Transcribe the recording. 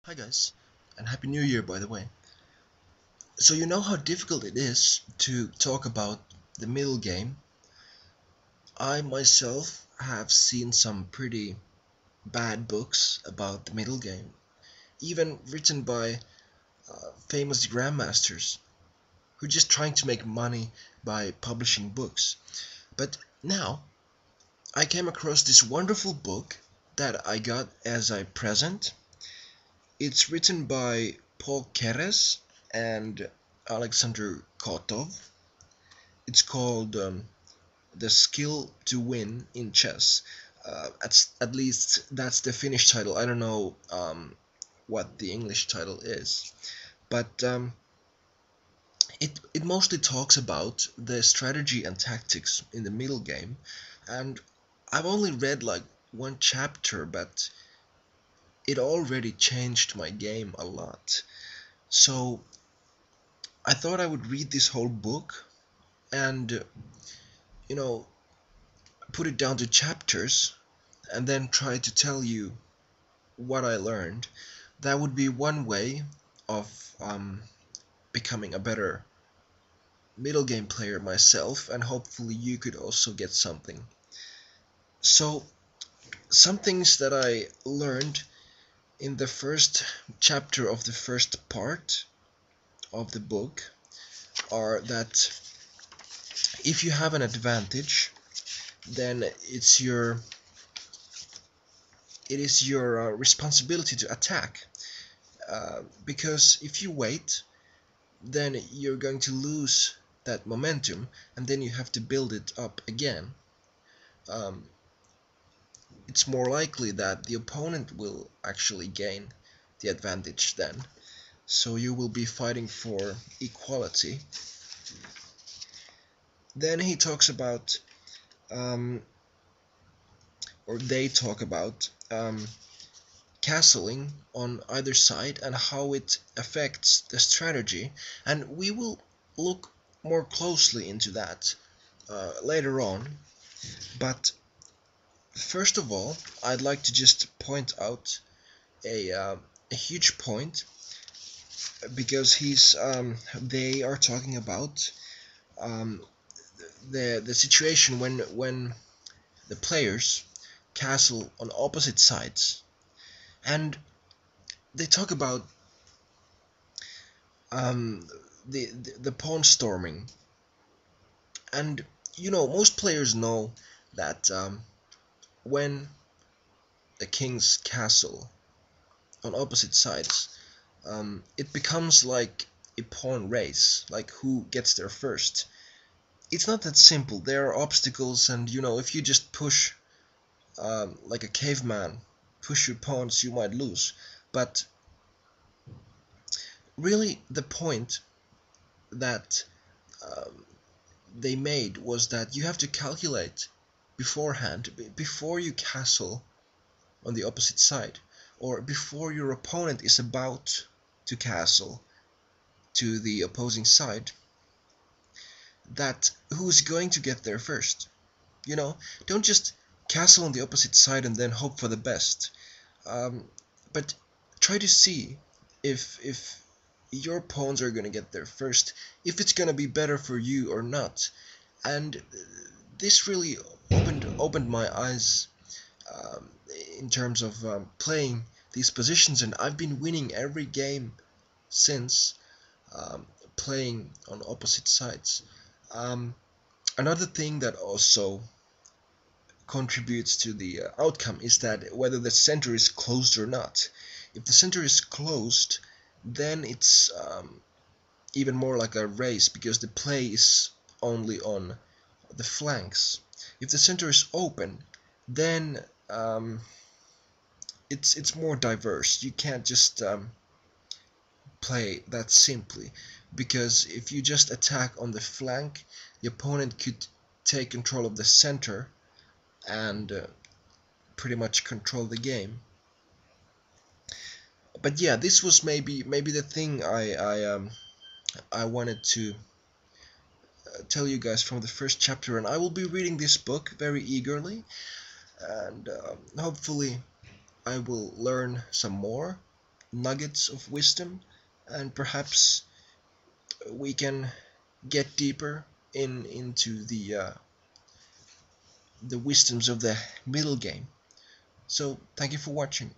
Hi guys, and Happy New Year by the way. So you know how difficult it is to talk about the middle game. I myself have seen some pretty bad books about the middle game, even written by famous grandmasters who are just trying to make money by publishing books. But now I came across this wonderful book that I got as a present. It's written by Paul Keres and Alexander Kotov. It's called The Skill to Win in Chess. At least that's the Finnish title. I don't know what the English title is. But it mostly talks about the strategy and tactics in the middle game. And I've only read like one chapter, but it already changed my game a lot. So I thought I would read this whole book and, you know, put it down to chapters and then try to tell you what I learned. That would be one way of becoming a better middle game player myself, and hopefully you could also get something. So, some things that I learned in the first chapter of the first part of the book are that if you have an advantage, then it is your responsibility to attack. Because if you wait, then you're going to lose that momentum, and then you have to build it up again. Um, it's more likely that the opponent will actually gain the advantage then. So you will be fighting for equality. Then he talks about, um, or they talk about, castling on either side and how it affects the strategy, and we will look more closely into that later on. But first of all, I'd like to just point out a huge point, because they are talking about um, the situation when the players castle on opposite sides, and they talk about um, the pawn storming. And most players know that when the king's castle on opposite sides, it becomes like a pawn race, like who gets there first. It's not that simple. There are obstacles, and if you just push like a caveman, push your pawns, you might lose. But really, the point that um, they made was that you have to calculate beforehand, before you castle on the opposite side, or before your opponent is about to castle to the opposing side, that who's going to get there first. Don't just castle on the opposite side and then hope for the best. But try to see if your pawns are gonna get there first, if it's gonna be better for you or not. And this really opened my eyes um, in terms of playing these positions, and I've been winning every game since, um, playing on opposite sides. Um, Another thing that also contributes to the outcome is that whether the center is closed or not. If the center is closed, then it's even more like a race, because the play is only on the flanks. If the center is open, then it's more diverse. You can't just play that simply, because if you just attack on the flank, the opponent could take control of the center and pretty much control the game. But yeah, this was maybe the thing I wanted to tell you guys from the first chapter, and I will be reading this book very eagerly, and hopefully I will learn some more. nuggets of wisdom, and perhaps we can get deeper into the wisdoms of the middle game. So thank you for watching.